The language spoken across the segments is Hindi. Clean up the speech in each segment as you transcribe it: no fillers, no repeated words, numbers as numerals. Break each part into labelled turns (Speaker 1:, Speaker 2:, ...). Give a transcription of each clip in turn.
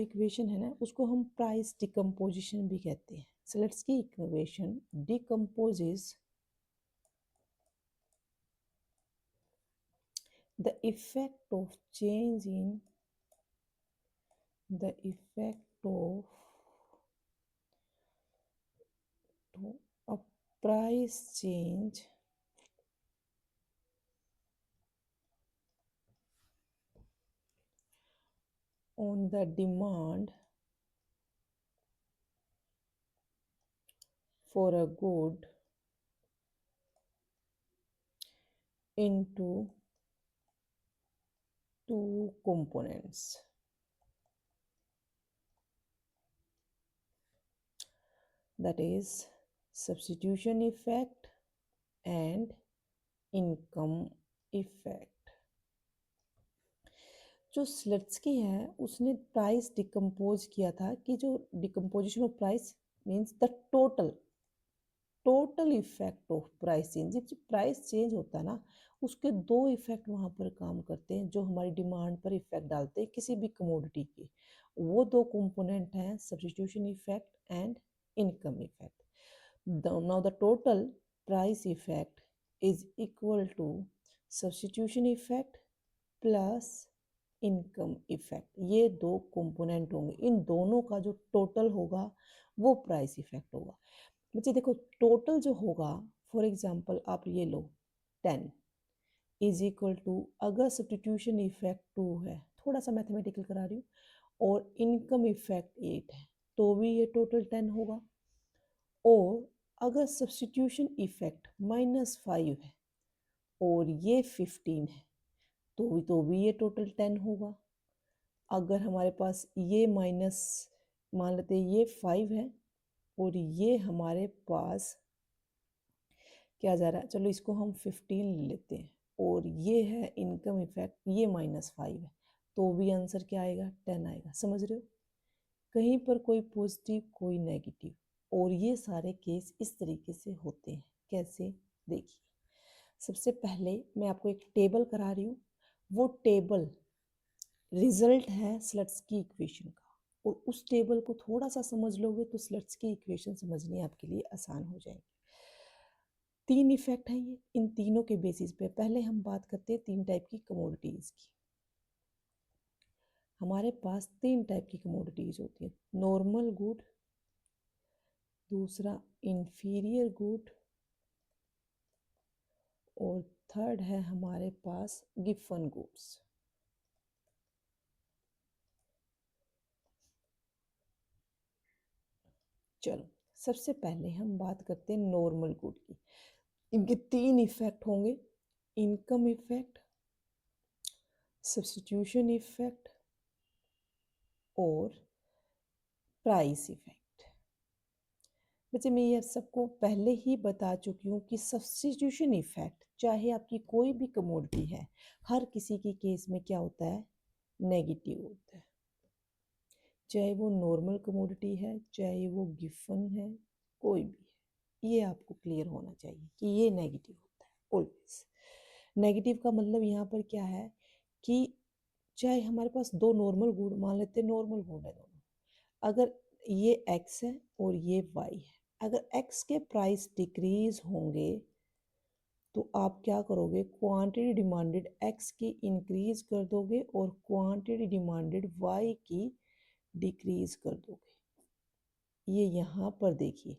Speaker 1: इक्वेशन है ना उसको हम प्राइस डिकम्पोजिशन भी कहते हैं. Seletsky equation decomposes the effect of change in the effect of a price change on the demand for a good into two components. That is substitution effect and income effect. जो स्लट्सकी है उसने प्राइस डिकम्पोज किया था कि जो decomposition of price means the total effect of price change. जब प्राइस चेंज होता है ना उसके दो इफेक्ट वहाँ पर काम करते हैं जो हमारी डिमांड पर इफेक्ट डालते हैं किसी भी कमोडिटी के. वो दो कंपोनेंट हैं substitution effect and income effect. Now the total price effect is equal to substitution effect plus income effect. ये दो कंपोनेंट होंगे. इन दोनों का जो टोटल होगा वो प्राइस इफेक्ट होगा. बच्चे देखो टोटल जो होगा फॉर एग्जांपल आप ये लो 10 इज इक्वल टू अगर सब्स्टिट्यूशन इफेक्ट 2 है थोड़ा सा मैथमेटिकल करा रही हूँ और इनकम इफेक्ट 8 है तो भी ये टोटल 10 होगा. और अगर सब्स्टिट्यूशन इफेक्ट -5 है और ये 15 है तो भी ये टोटल 10 होगा. अगर हमारे पास ये माइनस मान लेते हैं ये 5 है और ये हमारे पास क्या जा रहा है चलो इसको हम 15 ले लेते हैं और ये है इनकम इफेक्ट ये -5 है तो भी आंसर क्या आएगा 10 आएगा. समझ रहे हो कहीं पर कोई पॉजिटिव कोई नेगेटिव. और ये सारे केस इस तरीके से होते हैं. कैसे देखिए सबसे पहले मैं आपको एक टेबल करा रही हूँ. वो टेबल रिजल्ट है स्लट्सकी इक्वेशन का और उस टेबल को थोड़ा सा समझ लोगे तो स्लट्सकी इक्वेशन समझनी आपके लिए आसान हो जाएगी. 3 इफेक्ट हैं ये. इन तीनों के बेसिस पे पहले हम बात करते हैं 3 टाइप की कमोडिटीज की. हमारे पास 3 टाइप की कमोडिटीज होती है. नॉर्मल गुड, दूसरा इंफीरियर गुड और थर्ड है हमारे पास गिवन गुड्स. चलो सबसे पहले हम बात करते हैं नॉर्मल गुड की. इनके 3 इफेक्ट होंगे. इनकम इफेक्ट, सब्स्टिट्यूशन इफेक्ट और प्राइस इफेक्ट. बच्चे मैं ये सबको पहले ही बता चुकी हूँ कि सब्स्टिट्यूशन इफेक्ट चाहे आपकी कोई भी कमोडिटी है हर किसी के केस में क्या होता है नेगेटिव होता है. चाहे वो नॉर्मल कमोडिटी है चाहे वो गिवन है कोई भी है. ये आपको क्लियर होना चाहिए कि ये नेगेटिव होता है ऑलवेज. नेगेटिव का मतलब यहाँ पर क्या है कि चाहे हमारे पास दो नॉर्मल गुड मान लेते हैं नॉर्मल गुड है दोनों. अगर ये x है और ये y है अगर x के प्राइस डिक्रीज होंगे तो आप क्या करोगे क्वांटिटी डिमांडेड x की इंक्रीज कर दोगे और क्वांटिटी डिमांडेड y की डिक्रीज कर दोगे. ये यहाँ पर देखिए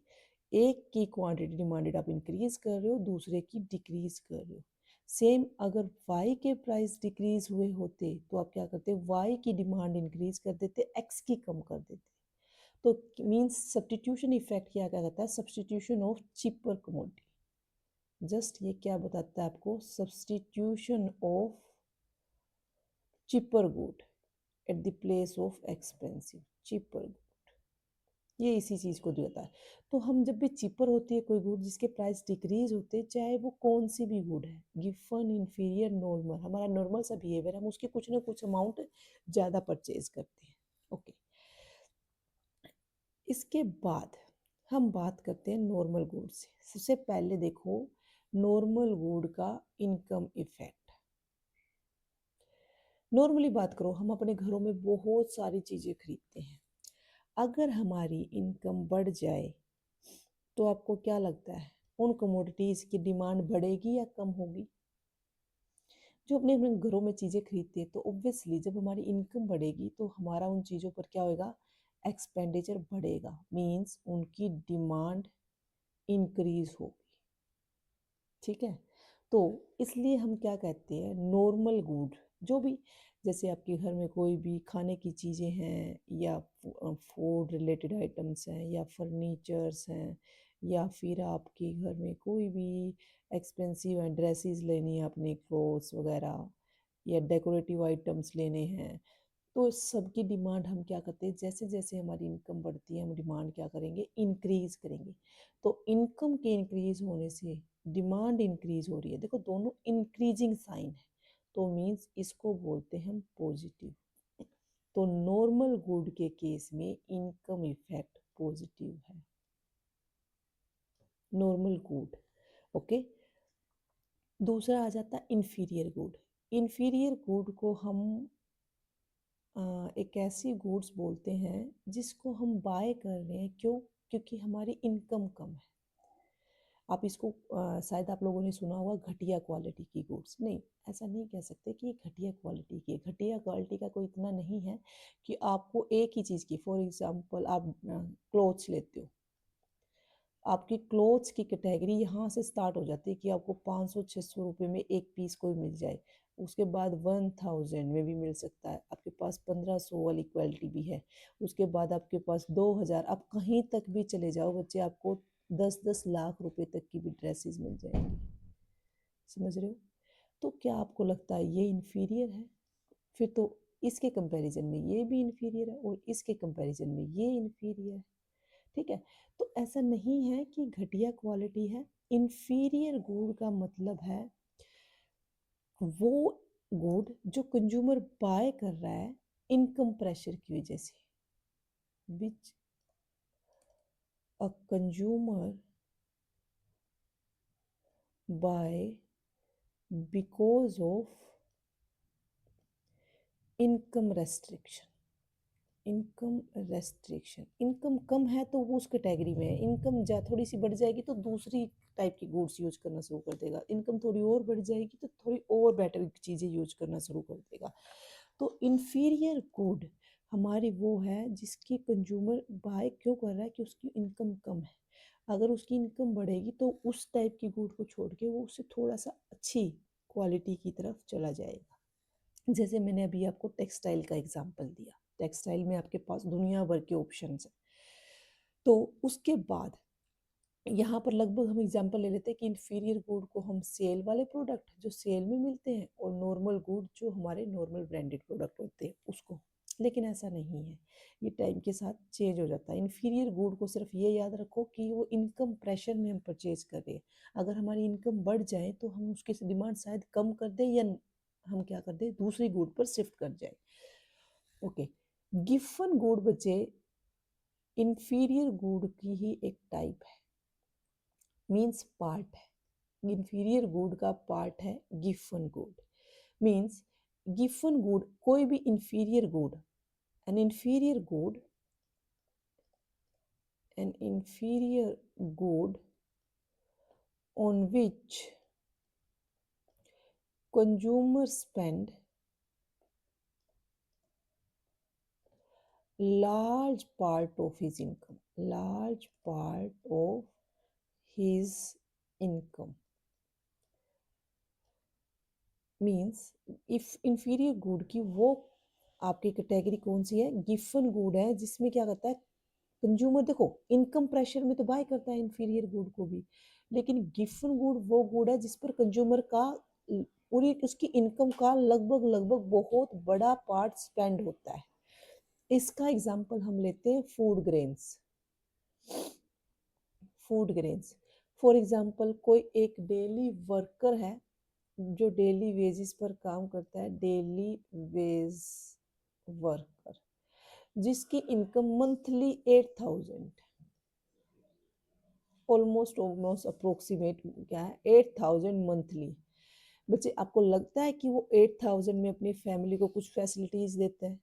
Speaker 1: एक की क्वांटिटी डिमांडेड आप इंक्रीज कर रहे हो दूसरे की डिक्रीज कर रहे हो. सेम अगर y के प्राइस डिक्रीज हुए होते तो आप क्या करते y की डिमांड इंक्रीज कर देते x की कम कर देते. तो मीन्स सब्स्टिट्यूशन इफेक्ट क्या कहता है substitution of cheaper commodity. Just ये क्या बताता है आपको substitution of cheaper good at the place of expensive cheaper good. ये इसी चीज को देता है. तो हम जब भी चीपर होती है कोई गुड जिसके प्राइस डिक्रीज होते हैं चाहे वो कौन सी भी गुड है गिवन इंफीरियर नॉर्मल हमारा नॉर्मल सा बिहेवियर हम उसकी कुछ ना कुछ अमाउंट ज़्यादा परचेज करते हैं. ओके इसके बाद हम बात करते हैं नॉर्मल गुड से. सबसे पहले देखो नॉर्मल गुड का इनकम इफेक्ट. नॉर्मली बात करो, हम अपने घरों में बहुत सारी चीज़ें खरीदते हैं। अगर हमारी इनकम बढ़ जाए तो आपको क्या लगता है उन कमोडिटीज़ की डिमांड बढ़ेगी या कम होगी? जो अपने अपने घरों में चीज़ें खरीदते हैं तो ऑब्वियसली जब हमारी इनकम बढ़ेगी तो हमारा उन चीज़ों पर क्या होएगा, एक्सपेंडिचर बढ़ेगा, मीन्स उनकी डिमांड इंक्रीज होगी। ठीक है, तो इसलिए हम क्या कहते हैं, नॉर्मल गुड जो भी, जैसे आपके घर में कोई भी खाने की चीज़ें हैं या फूड रिलेटेड आइटम्स हैं या फर्नीचर्स हैं या फिर आपके घर में कोई भी एक्सपेंसिव ड्रेसेस लेनी है, अपने क्लोथ्स वगैरह या डेकोरेटिव आइटम्स लेने हैं, तो सबकी डिमांड हम क्या करते हैं, जैसे जैसे हमारी इनकम बढ़ती है हम डिमांड क्या करेंगे, इंक्रीज करेंगे। तो इनकम के इंक्रीज होने से डिमांड इंक्रीज हो रही है, देखो दोनों इंक्रीजिंग साइन है, तो मीन्स इसको बोलते हैं हम पॉजिटिव। तो नॉर्मल गुड के केस में इनकम इफेक्ट पॉजिटिव है, नॉर्मल गुड। ओके, दूसरा आ जाता है इन्फीरियर गुड। इन्फीरियर गुड को हम एक ऐसी गुड्स बोलते हैं जिसको हम बाय कर रहे हैं, क्यों, क्योंकि हमारी इनकम कम है। आप इसको शायद आप लोगों ने सुना होगा घटिया क्वालिटी की गुड्स, नहीं, ऐसा नहीं कह सकते कि ये घटिया क्वालिटी की है। घटिया क्वालिटी का कोई इतना नहीं है कि आपको एक ही चीज़ की, फॉर एग्जांपल आप क्लोथ्स लेते हो, आपकी क्लोथ्स की कैटेगरी यहाँ से स्टार्ट हो जाती है कि आपको 500-600 रुपये में एक पीस कोई मिल जाए, उसके बाद 1000 में भी मिल सकता है, आपके पास 1500 वाली क्वालिटी भी है, उसके बाद आपके पास 2000, आप कहीं तक भी चले जाओ बच्चे, आपको 10-10 लाख रुपए तक की भी ड्रेसेस मिल जाएंगी। समझ रहे हो? तो क्या आपको लगता है ये इन्फीरियर है? फिर तो इसके कंपैरिजन में ये भी इन्फीरियर है और इसके कंपैरिजन में ये इन्फीरियर है। ठीक है, तो ऐसा नहीं है कि घटिया क्वालिटी है। इन्फीरियर गुड का मतलब है वो गुड जो कंज्यूमर बाय कर रहा है इनकम प्रेशर की वजह से, which a consumer buy because of income restriction. Income restriction, income कम है तो वो उस कैटेगरी में है, इनकम जा थोड़ी सी बढ़ जाएगी तो दूसरी टाइप की गुड्स यूज करना शुरू कर देगा, इनकम थोड़ी और बढ़ जाएगी तो थोड़ी और बेटर चीज़ें यूज करना शुरू कर देगा। तो इन्फीरियर गुड हमारी वो है जिसकी कंज्यूमर बाय क्यों कर रहा है, कि उसकी इनकम कम है। अगर उसकी इनकम बढ़ेगी तो उस टाइप की गुड को छोड़ के वो उससे थोड़ा सा अच्छी क्वालिटी की तरफ चला जाएगा। जैसे मैंने अभी आपको टेक्सटाइल का एग्जांपल दिया, टेक्सटाइल में आपके पास दुनिया भर के ऑप्शंस हैं। तो उसके बाद यहाँ पर लगभग हम एग्जांपल ले लेते हैं कि इन्फीरियर गुड को हम सेल वाले प्रोडक्ट जो सेल में मिलते हैं और नॉर्मल गुड जो हमारे नॉर्मल ब्रांडेड प्रोडक्ट होते हैं उसको, लेकिन ऐसा नहीं है, ये टाइम के साथ चेंज हो जाता है। इन्फीरियर गुड को सिर्फ ये याद रखो कि वो इनकम प्रेशर में हम परचेज कर रहे हैं, अगर हमारी इनकम बढ़ जाए तो हम उसकी डिमांड शायद कम कर दें या हम क्या कर दें, दूसरी गुड पर शिफ्ट कर जाए। ओके, गिफन गुड बचे इन्फीरियर गुड की ही एक टाइप है, मीन्स पार्ट है, इन्फीरियर गुड का पार्ट है Giffen good. Means Giffen good कोई भी inferior good, N inferior good, N inferior good on which consumer spend large part of his income, large part of his income, means if inferior good की वो आपकी कैटेगरी कौन सी है, गिफन गुड है, जिसमें क्या करता है कंज्यूमर, देखो इनकम प्रेशर में तो बाय करता है इंफीरियर गुड को भी, लेकिन गिफन गुड वो गुड है जिस पर कंज्यूमर का पूरी उसकी इनकम का लगभग लगभग बहुत बड़ा पार्ट स्पेंड होता है। इसका एग्जांपल हम लेते हैं food grains. Food grains for example कोई एक डेली वर्कर है जो डेली वेजेस पर काम करता है, डेली वेज वर्कर जिसकी income monthly 8000, almost almost approximate क्या है 8000 मंथली, बच्चे आपको लगता है कि वो 8,000 में अपनी फैमिली को कुछ फैसिलिटीज़ देते हैं?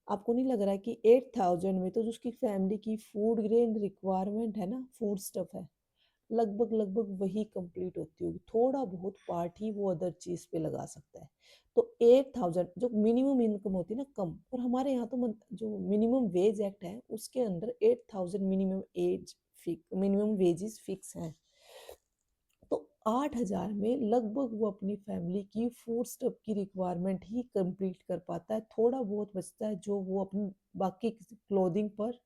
Speaker 1: आपको नहीं लग रहा है कि 8,000 में तो जो उसकी फैमिली की फूड ग्रेन रिक्वायरमेंट है ना, फूड स्टफ है, लगभग लगभग वही कंप्लीट होती होगी, थोड़ा बहुत पार्ट ही वो अदर चीज़ पे लगा सकता है। तो 8,000 जो मिनिमम इनकम होती है ना कम, और हमारे यहाँ तो जो मिनिमम वेज एक्ट है उसके अंदर 8,000 मिनिमम वेजेस फिक्स हैं। तो 8,000 में लगभग वो अपनी फैमिली की फूड स्टफ की रिक्वायरमेंट ही कंप्लीट कर पाता है, थोड़ा बहुत बचता है जो वो अपनी बाकी क्लोथिंग पर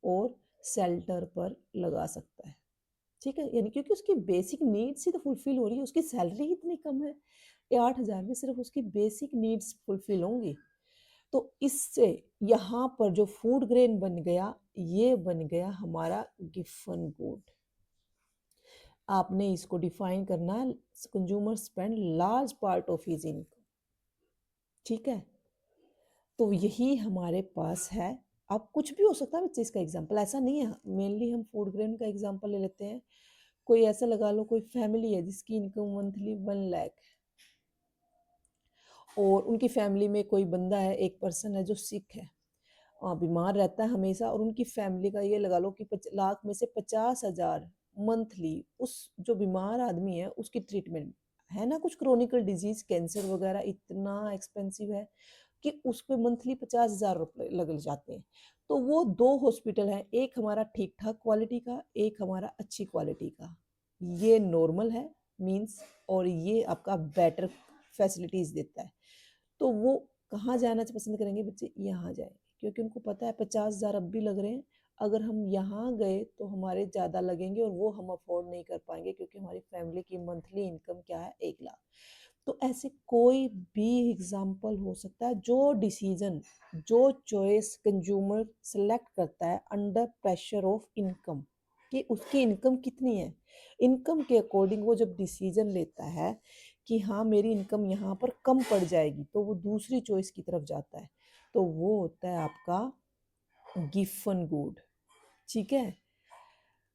Speaker 1: और शेल्टर पर लगा सकता है। ठीक है, यानी क्योंकि उसकी बेसिक नीड्स ही तो फुलफिल हो रही है, उसकी सैलरी ही इतनी कम है, ये 8,000 में सिर्फ उसकी बेसिक नीड्स फुलफिल होंगी। तो इससे यहाँ पर जो फूड ग्रेन बन गया, ये बन गया हमारा गिवन गुड। आपने इसको डिफाइन करना है, consumer spend large part of his income. ठीक है, तो यही हमारे पास है। अब कुछ भी हो सकता है बच्चे, इसका एग्जाम्पल ऐसा नहीं है, मेनली हम फूड ग्रेन का एग्जाम्पल ले लेते हैं। कोई ऐसा लगा लो, कोई फैमिली है जिसकी इनकम मंथली 1 लाख, और उनकी फैमिली में कोई बंदा है, एक पर्सन है जो सिक है, बीमार रहता है हमेशा, और उनकी फैमिली का ये लगा लो कि लाख में से 50,000 मंथली उस जो बीमार आदमी है उसकी ट्रीटमेंट है ना, कुछ क्रोनिकल डिजीज कैंसर वगैरह इतना एक्सपेंसिव है कि उस पे मंथली 50,000 रुपये लग जाते हैं। तो वो दो हॉस्पिटल हैं, एक हमारा ठीक ठाक क्वालिटी का, एक हमारा अच्छी क्वालिटी का। ये नॉर्मल है मीन्स, और ये आपका बेटर फैसिलिटीज देता है। तो वो कहाँ जाना पसंद करेंगे बच्चे? यहाँ जाएंगे, क्योंकि उनको पता है 50,000 अब भी लग रहे हैं, अगर हम यहाँ गए तो हमारे ज़्यादा लगेंगे और वो हम अफोर्ड नहीं कर पाएंगे, क्योंकि हमारी फैमिली की मंथली इनकम क्या है? 1 लाख। तो ऐसे कोई भी एग्जाम्पल हो सकता है, जो डिसीजन, जो चॉइस कंज्यूमर सेलेक्ट करता है अंडर प्रेशर ऑफ इनकम, कि उसकी इनकम कितनी है, इनकम के अकॉर्डिंग वो जब डिसीजन लेता है कि हाँ मेरी इनकम यहाँ पर कम पड़ जाएगी, तो वो दूसरी चॉइस की तरफ जाता है, तो वो होता है आपका गिवन गुड। ठीक है,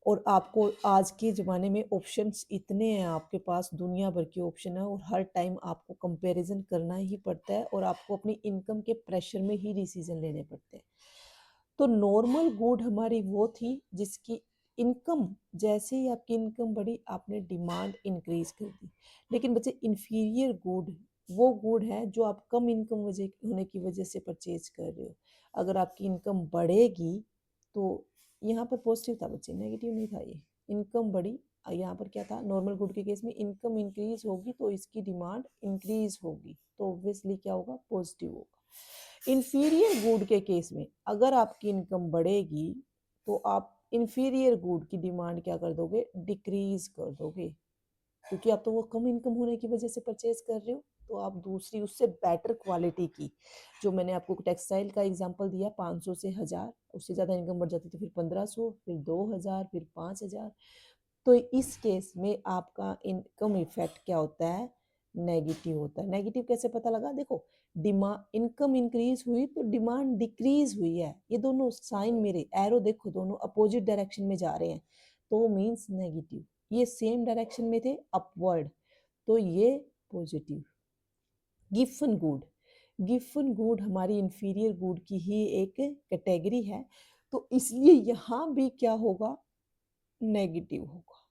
Speaker 1: और आपको आज के ज़माने में ऑप्शंस इतने हैं आपके पास, दुनिया भर के ऑप्शन है, और हर टाइम आपको कंपैरिजन करना ही पड़ता है, और आपको अपनी इनकम के प्रेशर में ही डिसीजन लेने पड़ते हैं। तो नॉर्मल गुड हमारी वो थी जिसकी इनकम, जैसे ही आपकी इनकम बढ़ी आपने डिमांड इंक्रीज कर दी। लेकिन बच्चे इन्फीरियर गुड वो गुड है जो आप कम इनकम वजह होने की वजह से परचेज कर रहे हो। अगर आपकी इनकम बढ़ेगी तो यहाँ पर पॉजिटिव था बच्चे, नेगेटिव नहीं था। ये इनकम बढ़ी, यहाँ पर क्या था, नॉर्मल गुड के केस में इनकम इंक्रीज होगी तो इसकी डिमांड इंक्रीज होगी, तो ऑब्वियसली क्या होगा? पॉजिटिव होगा। इन्फीरियर गुड के केस में अगर आपकी इनकम बढ़ेगी तो आप इन्फीरियर गुड की डिमांड क्या कर दोगे? डिक्रीज कर दोगे, क्योंकि आप तो वो कम इनकम होने की वजह से परचेज कर रहे हो, तो आप दूसरी उससे बेटर क्वालिटी की, जो मैंने आपको टेक्सटाइल का एग्जांपल दिया, 500 से 1000, उससे ज़्यादा इनकम बढ़ जाती तो फिर 1500, फिर 2000, फिर 5000। तो इस केस में आपका इनकम इफेक्ट क्या होता है? नेगेटिव होता है। नेगेटिव कैसे पता लगा? देखो, डिमांड, इनकम इंक्रीज हुई तो डिमांड डिक्रीज हुई है, ये दोनों साइन मेरे एरो देखो दोनों अपोजिट डायरेक्शन में जा रहे हैं, तो मीन्स नेगेटिव। ये सेम डायरेक्शन में थे अपवर्ड, तो ये positive. Given good, given good हमारी इंफीरियर गुड की ही एक कैटेगरी है, तो इसलिए यहाँ भी क्या होगा? नेगेटिव होगा।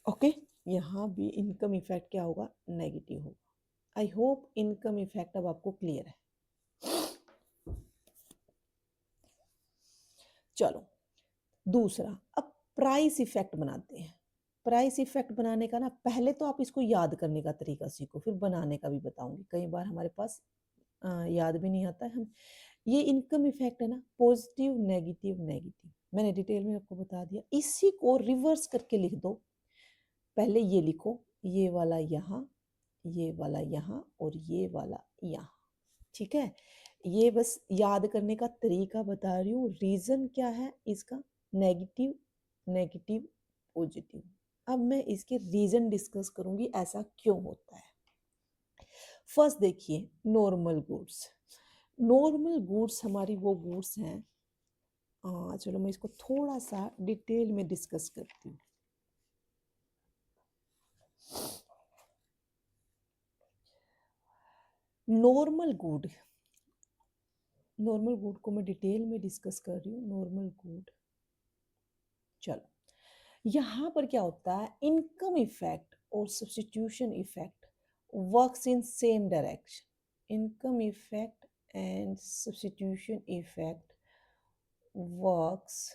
Speaker 1: ओके, यहाँ भी इनकम इफेक्ट क्या होगा? नेगेटिव होगा। आई होप इनकम इफेक्ट अब आपको क्लियर है। चलो दूसरा, अब प्राइस इफेक्ट बनाते हैं। प्राइस इफेक्ट बनाने का ना, पहले तो आप इसको याद करने का तरीका सीखो, फिर बनाने का भी बताऊंगी। कई बार हमारे पास याद भी नहीं आता है। हम ये इनकम इफेक्ट है ना, पॉजिटिव नेगेटिव नेगेटिव, मैंने डिटेल में आपको बता दिया। इसी को रिवर्स करके लिख दो। पहले ये लिखो, ये वाला यहाँ, ये वाला यहाँ, और ये वाला यहाँ। ठीक है, ये बस याद करने का तरीका बता रही हूँ। रीजन क्या है इसका? Negative negative positive. अब मैं इसके रीजन डिस्कस करूंगी ऐसा क्यों होता है। फर्स्ट देखिए, नॉर्मल गुड्स। नॉर्मल गुड्स हमारी वो गुड्स हैं, चलो मैं इसको थोड़ा सा डिटेल में डिस्कस करती हूँ। नॉर्मल गुड, नॉर्मल गुड को मैं डिटेल में डिस्कस कर रही हूँ। नॉर्मल गुड, चलो यहाँ पर क्या होता है, इनकम इफेक्ट और substitution effect works in same direction. Income effect and substitution effect works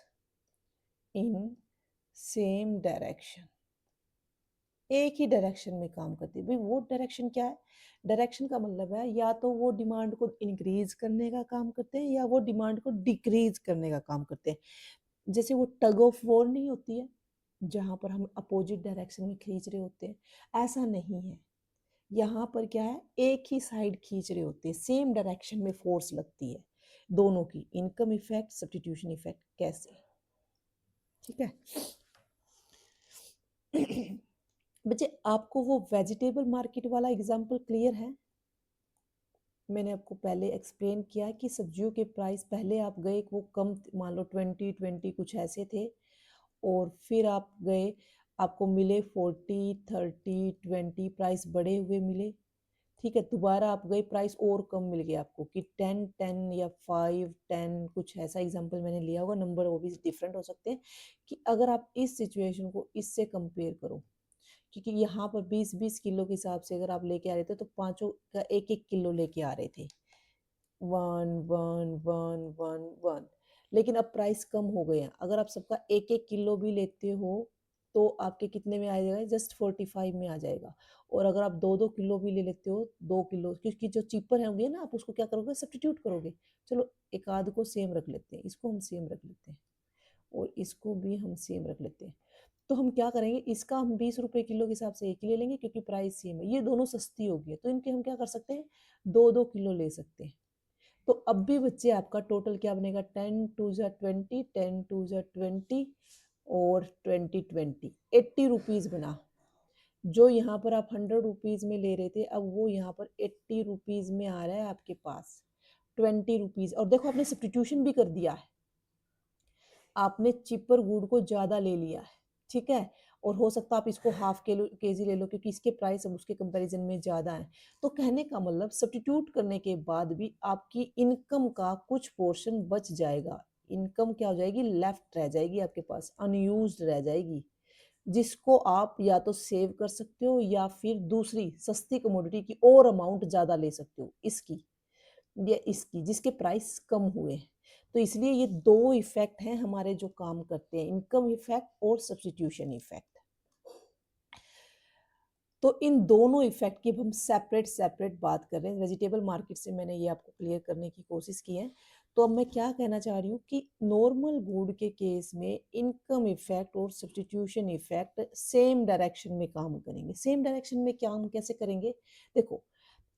Speaker 1: in same direction, एक ही डायरेक्शन में काम करती है। भाई वो डायरेक्शन क्या है, डायरेक्शन का मतलब है या तो वो डिमांड को इंक्रीज करने का काम करते हैं या वो डिमांड को डिक्रीज करने का काम करते हैं। जैसे वो टग ऑफ वॉर नहीं होती है जहां पर हम अपोजिट डायरेक्शन में खींच रहे होते हैं, ऐसा नहीं है। यहाँ पर क्या है, एक ही साइड खींच रहे होते हैं, सेम डायरेक्शन में फोर्स लगती है दोनों की। इनकम इफेक्ट, सब्स्टिट्यूशन इफेक्ट कैसे, ठीक है। बच्चे आपको वो वेजिटेबल मार्केट वाला एग्जांपल क्लियर है? मैंने आपको पहले एक्सप्लेन किया कि सब्जियों के प्राइस पहले आप गए वो कम, मान लो 20 कुछ ऐसे थे, और फिर आप गए, आपको मिले 40 30 20, प्राइस बढ़े हुए मिले। ठीक है, दोबारा आप गए, प्राइस और कम मिल गया आपको कि 10 10 या 5 10, कुछ ऐसा एग्जांपल मैंने लिया होगा, नंबर वो भी डिफरेंट हो सकते हैं। कि अगर आप इस सिचुएशन को इससे कंपेयर करो, क्योंकि यहाँ पर 20 किलो के हिसाब से अगर आप लेके आ रहे थे तो पांचों का 1 1 किलो लेके आ रहे थे, 1 1 1 1 1, लेकिन अब प्राइस कम हो गया। अगर आप सबका 1 1 किलो भी लेते हो तो आपके कितने में आ जाएगा, जस्ट 45 में आ जाएगा। और अगर आप 2 2 किलो भी ले लेते हो, 2 किलो, क्योंकि जो चीपर है होंगे ना, आप उसको क्या करोगे, सब्स्टिट्यूट करोगे। चलो एक आध को सेम रख लेते हैं, इसको हम सेम रख लेते हैं और इसको भी हम सेम रख लेते हैं। तो हम क्या करेंगे, इसका हम 20 रुपए किलो के हिसाब से एक ही ले लेंगे क्योंकि प्राइस सेम है, ये दोनों सस्ती होगी, तो इनके हम क्या कर सकते हैं, 2 2 किलो ले सकते हैं। तो अब भी बच्चे आपका टोटल क्या बनेगा, 10 2 ज़ा 20, 10 2 ज़ा 20 और 20 20, 80 रुपीज़ बना। जो यहाँ पर आप 100 रुपीज़ में ले रहे थे, अब वो यहाँ पर 80 रुपीज़ में आ रहा है आपके पास, 20 रुपीज़। और देखो आपने सब्स्टिट्यूशन भी कर दिया है, आपने चिपर गुड़ को ज़्यादा ले लिया है, ठीक है। और हो सकता है आप इसको हाफ किलो केजी ले लो क्योंकि इसके प्राइस अब उसके कंपैरिजन में ज़्यादा है। तो कहने का मतलब सब्स्टिट्यूट करने के बाद भी आपकी इनकम का कुछ पोर्शन बच जाएगा। इनकम क्या हो जाएगी, लेफ्ट रह जाएगी आपके पास, अनयूज्ड रह जाएगी, जिसको आप या तो सेव कर सकते हो या फिर दूसरी सस्ती कमोडिटी की और अमाउंट ज़्यादा ले सकते हो, इसकी या इसकी, जिसके प्राइस कम हुए हैं। तो इसलिए ये दो इफेक्ट हैं हमारे जो काम करते हैं, इनकम इफेक्ट और सब्स्टिट्यूशन इफेक्ट। तो इन दोनों इफेक्ट की अब हम सेपरेट सेपरेट बात कर रहे हैं। वेजिटेबल मार्केट से मैंने ये आपको क्लियर करने की कोशिश की है। तो अब मैं क्या कहना चाह रही हूँ कि नॉर्मल गुड के केस में इनकम इफेक्ट और सब्स्टिट्यूशन इफेक्ट सेम डायरेक्शन में काम करेंगे। सेम डायरेक्शन में काम कैसे करेंगे, देखो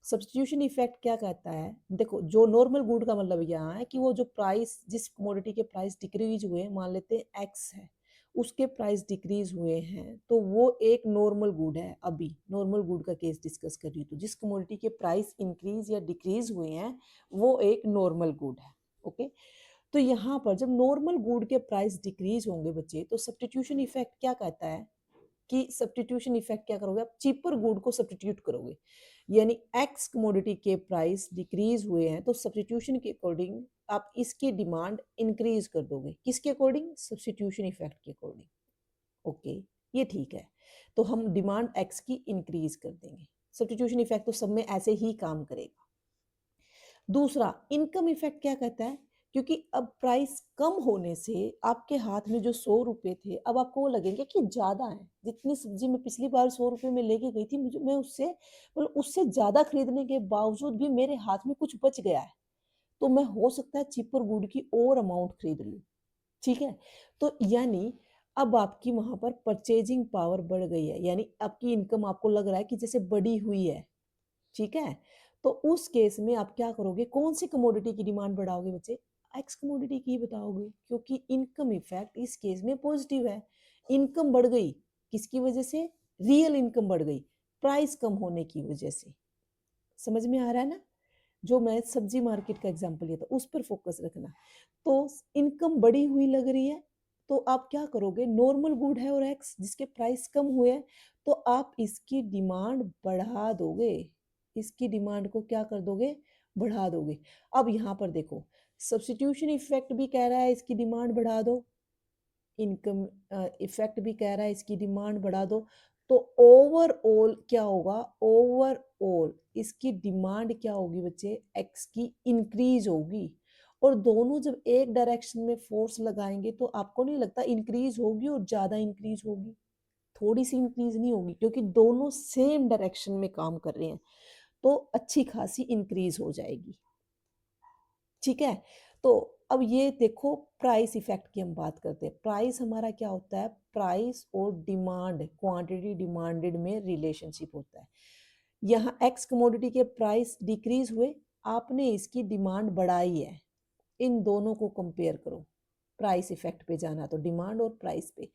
Speaker 1: सब्स्टिट्यूशन इफेक्ट क्या कहता है, देखो जो नॉर्मल गुड का मतलब यहाँ है कि वो जो प्राइस, जिस कमोडिटी के प्राइस डिक्रीज हुए, मान लेते हैं एक्स है, उसके प्राइस डिक्रीज हुए हैं, तो वो एक नॉर्मल गुड है। अभी नॉर्मल गुड का केस डिस्कस कर रही हूँ, तो जिस कमोडिटी के प्राइस इंक्रीज या डिक्रीज हुए हैं वो एक नॉर्मल गुड है। ओके, तो यहाँ पर जब नॉर्मल गुड के प्राइस डिक्रीज होंगे बच्चे, तो सब्स्टिट्यूशन इफेक्ट क्या कहता है कि सब्स्टिट्यूशन इफेक्ट क्या करोगे, आप चीपर गुड को सब्स्टिट्यूट करोगे। यानी एक्स कमोडिटी के प्राइस डिक्रीज हुए हैं तो सब्स्टिट्यूशन के अकॉर्डिंग आप इसकी डिमांड इंक्रीज कर दोगे, किसके अकॉर्डिंग, सब्स्टिट्यूशन इफेक्ट के अकॉर्डिंग। ओके, ये ठीक है, तो हम डिमांड एक्स की इंक्रीज कर देंगे। सब्स्टिट्यूशन इफेक्ट तो सब में ऐसे ही काम करेगा। दूसरा इनकम इफेक्ट क्या कहता है, क्योंकि अब प्राइस कम होने से आपके हाथ में जो 100 रुपए थे, अब आपको वो लगेंगे कि ज्यादा है। जितनी सब्जी मैं पिछली बार 100 रुपए में लेके गई थी, मुझे मैं उससे मतलब उससे ज्यादा खरीदने के बावजूद भी मेरे हाथ में कुछ बच गया है, तो मैं हो सकता है चीपर गुड की और अमाउंट खरीद लूँ। ठीक है, तो यानी अब आपकी वहां पर परचेजिंग पावर बढ़ गई है, यानी आपकी इनकम आपको लग रहा है कि जैसे बढ़ी हुई है। ठीक है, तो उस केस में आप क्या करोगे, कौन सी कमोडिटी की डिमांड बढ़ाओगे बच्चे, एक्स कमोडिटी की बताओगे, क्योंकि इनकम इफेक्ट इस केस में पॉजिटिव है। इनकम बढ़ गई, किसकी वजह से, रियल इनकम बढ़ गई, प्राइस कम होने की वजह से। समझ में आ रहा है ना, जो मैं सब्जी मार्केट का एग्जांपल लिया था उस पर फोकस रखना। तो इनकम बढ़ी हुई लग रही है, तो आप क्या करोगे, नॉर्मल गुड है और एक्स जिसके प्राइस कम हुए हैं, तो आप इसकी डिमांड बढ़ा दोगे। इसकी डिमांड को क्या कर दोगे, बढ़ा दोगे। अब यहाँ पर देखो, सब्स्टिट्यूशन इफेक्ट भी कह रहा है इसकी डिमांड बढ़ा दो, इनकम इफेक्ट भी कह रहा है इसकी डिमांड बढ़ा दो, तो ओवरऑल क्या होगा, ओवरऑल इसकी डिमांड क्या होगी बच्चे, एक्स की इंक्रीज होगी। और दोनों जब एक डायरेक्शन में फोर्स लगाएंगे तो आपको नहीं लगता इंक्रीज होगी और ज्यादा इंक्रीज होगी, थोड़ी सी इंक्रीज नहीं होगी, क्योंकि दोनों सेम डायरेक्शन में काम कर रहे हैं, तो अच्छी खासी इंक्रीज हो जाएगी। ठीक है, तो अब ये देखो प्राइस इफेक्ट की हम बात करते हैं। प्राइस हमारा क्या होता है, प्राइस और डिमांड, क्वांटिटी डिमांडेड में रिलेशनशिप होता है। यहाँ एक्स कमोडिटी के प्राइस डिक्रीज हुए, आपने इसकी डिमांड बढ़ाई है, इन दोनों को कंपेयर करो, प्राइस इफेक्ट पे जाना तो डिमांड और प्राइस पे,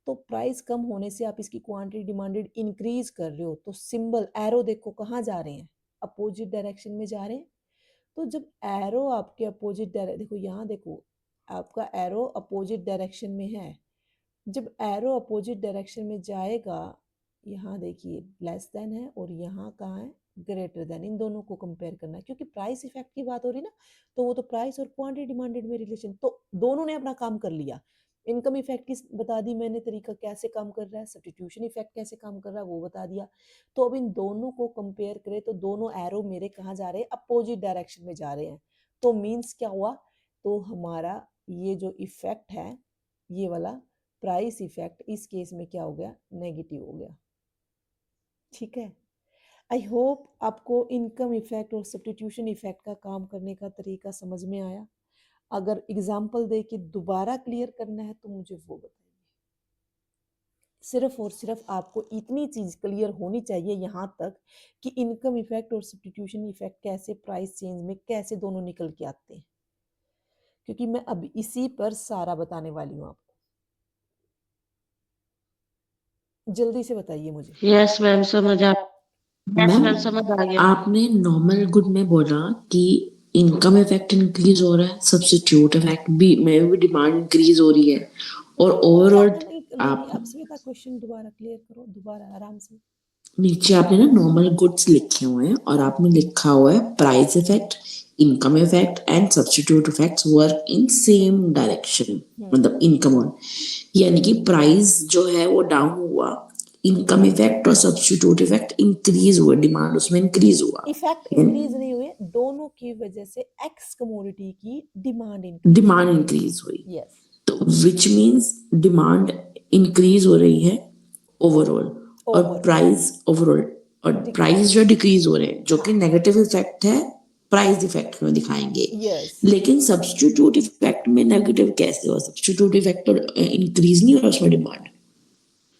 Speaker 1: तो प्राइस कम होने से आप इसकी क्वांटिटी डिमांडेड इंक्रीज कर रहे हो, तो सिंबल एरो देखो कहाँ जा रहे हैं, अपोजिट डायरेक्शन में जा रहे हैं। तो जब एरो आपके अपोजिट देखो यहाँ देखो, आपका एरो अपोजिट डायरेक्शन में है, जब एरो अपोजिट डायरेक्शन में जाएगा, यहाँ देखिए लेस देन है और यहाँ कहाँ है, ग्रेटर देन, इन दोनों को कंपेयर करना है, क्योंकि प्राइस इफेक्ट की बात हो रही ना, तो वो तो प्राइस और क्वांटिटी डिमांडेड में रिलेशन, तो दोनों ने अपना काम कर लिया। इनकम इफेक्ट की बता दी मैंने तरीका कैसे काम कर रहा है, सब्स्टिट्यूशन इफेक्ट कैसे काम कर रहा है वो बता दिया। तो अब इन दोनों को कंपेयर करें तो दोनों एरो मेरे कहाँ जा रहे हैं, अपोजिट डायरेक्शन में जा रहे हैं, तो मीन्स क्या हुआ, तो हमारा ये जो इफेक्ट है ये वाला प्राइस इफेक्ट इस केस में क्या हो गया, नेगेटिव हो गया। ठीक है, आई होप आपको इनकम इफेक्ट और सब्स्टिट्यूशन इफेक्ट का काम करने का तरीका समझ में आया। अगर एग्जाम्पल दे के दोबारा क्लियर करना है तो मुझे वो बताइए। सिर्फ और सिर्फ आपको इतनी चीज क्लियर होनी चाहिए यहाँ तक कि इनकम इफेक्ट और सब्स्टिट्यूशन इफेक्ट कैसे प्राइस चेंज में कैसे दोनों निकल के आते हैं, क्योंकि मैं अब इसी पर सारा बताने वाली हूँ आपको। जल्दी से बताइए मुझे।
Speaker 2: यस मैम समझ आ यस मैम
Speaker 3: मैम
Speaker 2: समझ आ गया।
Speaker 3: आपने नॉर्मल गुड में बोला कि इनकम इफेक्ट इंक्रीज हो रहा है, सब्स्टिट्यूट इफेक्ट भी में भी डिमांड इंक्रीज हो रही है, और
Speaker 1: क्या
Speaker 3: ओवरऑल
Speaker 1: नहीं नहीं नहीं,
Speaker 3: आप
Speaker 1: अब श्वेता क्वेश्चन दोबारा क्लियर करो, दोबारा आराम से।
Speaker 3: नीचे आपने ना नॉर्मल गुड्स लिखे हुए हैं और आपने लिखा हुआ है price effect, income effect and substitute effects work in same direction, मतलब इनकम और, यानी कि प्राइस जो है वो डाउन हुआ, इनकम इफेक्ट और सब्स्टिट्यूट इफेक्ट इंक्रीज हुआ, डिमांड उसमें इंक्रीज हुआ,
Speaker 1: इफेक्ट इंक्रीज नहीं हुए, दोनों की वजह से एक्स कमोडिटी की डिमांड इंक्रीज।
Speaker 3: डिमांड इंक्रीज हुई,
Speaker 1: यस,
Speaker 3: तो विच मीन्स डिमांड इंक्रीज हो रही है ओवरऑल, और
Speaker 1: ओवर
Speaker 3: प्राइस ओवरऑल, और प्राइस जो डिक्रीज हो रहे हैं जो कि नेगेटिव इफेक्ट है प्राइस इफेक्ट में दिखाएंगे।
Speaker 1: यस।
Speaker 3: लेकिन सब्स्टिट्यूट इफेक्ट में नेगेटिव कैसे हो, सब्स्टिट्यूट इफेक्ट तो इंक्रीज नहीं हो रहा उसमें डिमांड।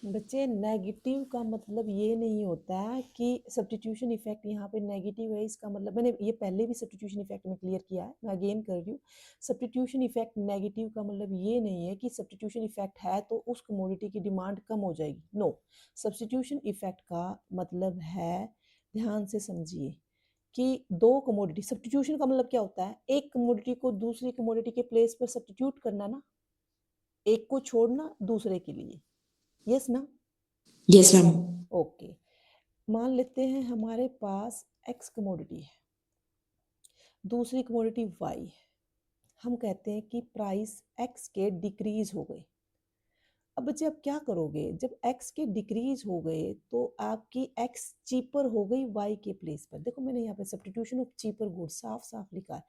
Speaker 1: बच्चे नेगेटिव का मतलब ये नहीं होता कि सब्स्टिट्यूशन इफेक्ट यहाँ पे नेगेटिव है, इसका मतलब मैंने ये पहले भी सब्स्टिट्यूशन इफेक्ट में क्लियर किया है, मैं अगेन कर रही हूँ। सब्स्टिट्यूशन इफेक्ट नेगेटिव का मतलब ये नहीं है कि सब्स्टिट्यूशन इफेक्ट है तो उस कमोडिटी की डिमांड कम हो जाएगी, नो। सब्स्टिट्यूशन इफेक्ट का मतलब है, ध्यान से समझिए, कि दो कमोडिटी, सब्स्टिट्यूशन का मतलब क्या होता है, एक कमोडिटी को दूसरी कमोडिटी के प्लेस पर सब्स्टिट्यूट करना ना, एक को छोड़ना दूसरे के लिए, यस ना।
Speaker 3: Yes ma'am.
Speaker 1: ओके, मान लेते हैं हमारे पास एक्स कमोडिटी है, दूसरी कमोडिटी वाई है, हम कहते हैं कि प्राइस एक्स के डिक्रीज हो गए। अब बच्चे आप क्या करोगे, जब एक्स के डिक्रीज हो गए तो आपकी एक्स चीपर हो गई वाई के प्लेस पर, देखो मैंने यहाँ पे सब्स्टिट्यूशन ऑफ चीपर गुड साफ साफ लिखा है,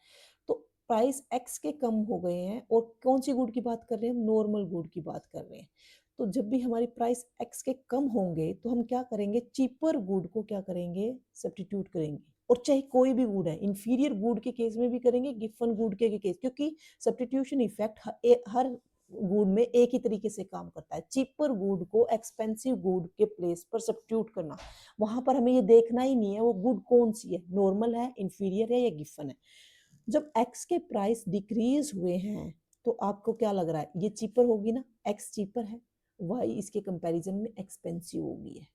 Speaker 1: तो प्राइस एक्स के कम हो गए हैं, और कौन सी गुड की बात कर रहे हैं, हम नॉर्मल गुड की बात कर रहे हैं। तो जब भी हमारी प्राइस एक्स के कम होंगे तो हम क्या करेंगे, चीपर गुड को क्या करेंगे, सब्स्टिट्यूट करेंगे, और चाहे कोई भी गुड है, इंफीरियर गुड के केस में भी करेंगे, गिफन गुड के केस, क्योंकि सब्स्टिट्यूशन इफेक्ट हर गुड में एक ही तरीके से काम करता है, चीपर गुड को एक्सपेंसिव गुड के प्लेस पर सब्स्टिट्यूट करना, वहां पर हमें ये देखना ही नहीं है वो गुड कौन सी है, नॉर्मल है, इंफीरियर है या गिफन है। जब एक्स के प्राइस डिक्रीज हुए हैं तो आपको क्या लग रहा है, ये चीपर होगी ना, एक्स चीपर है, वाई इसके कंपैरिजन में एक्सपेंसिव होगी है,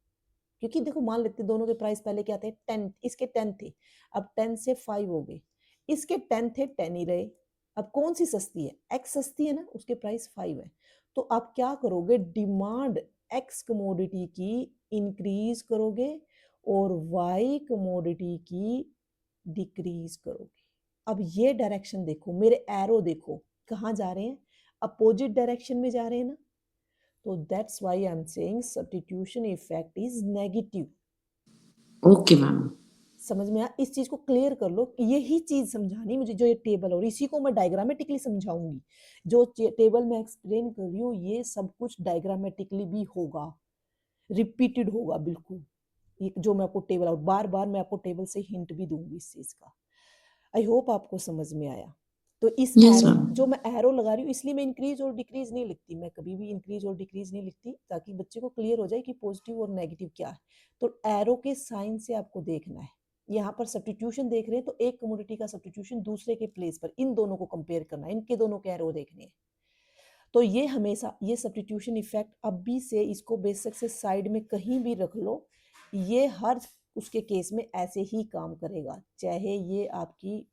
Speaker 1: क्योंकि देखो मान लेते दोनों के प्राइस पहले क्या थे, 10, इसके 10 थे, अब 10 से 5 हो गए, इसके 10 थे 10 ही रहे, अब कौन सी सस्ती है, एक्स सस्ती है ना, उसके प्राइस 5 है, तो आप क्या करोगे, डिमांड एक्स कमोडिटी की इंक्रीज करोगे, और वाई कमोडिटी की डिक्रीज करोगे। अब ये डायरेक्शन देखो, मेरे एरो देखो कहाँ जा रहे हैं, अपोजिट डायरेक्शन में जा रहे हैं ना, तो that's why I am saying substitution effect is negative.
Speaker 3: Okay ma'am.
Speaker 1: समझ में आया? इस चीज को क्लियर कर लो, यही चीज समझानी मुझे, जो ये टेबल और इसी को मैं डायग्रामेटिकली समझाऊंगी। जो टेबल मैं एक्सप्लेन कर रही हूँ ये सब कुछ डायग्रामेटिकली भी होगा, रिपीटेड होगा बिल्कुल। ये जो मैं आपको टेबल, और बार बार मैं आपको टेबल से हिंट भी दूंगी इस चीज का। आई होप आपको समझ में आया। तो इस
Speaker 3: यस
Speaker 1: एरो,
Speaker 3: मैम।
Speaker 1: जो मैं एरो लगा रही हूँ, इसलिए मैं इंक्रीज और डिक्रीज नहीं लिखती, मैं कभी भी इंक्रीज और डिक्रीज नहीं लिखती, ताकि बच्चे को क्लियर हो जाए कि पॉजिटिव और नेगेटिव क्या है। तो एरो के साइन से आपको देखना है। यहाँ पर सब्स्टिट्यूशन देख रहे हैं, तो एक कमोडिटी का सब्स्टिट्यूशन दूसरे के प्लेस पर, इन दोनों को कंपेयर करना है, इनके दोनों के एरो देखने हैं। तो ये हमेशा, ये सब्स्टिट्यूशन इफेक्ट अभी से इसको बेशक से साइड में कहीं भी रख लो, ये हर उसके केस में ऐसे ही काम करेगा, चाहे ये आपकी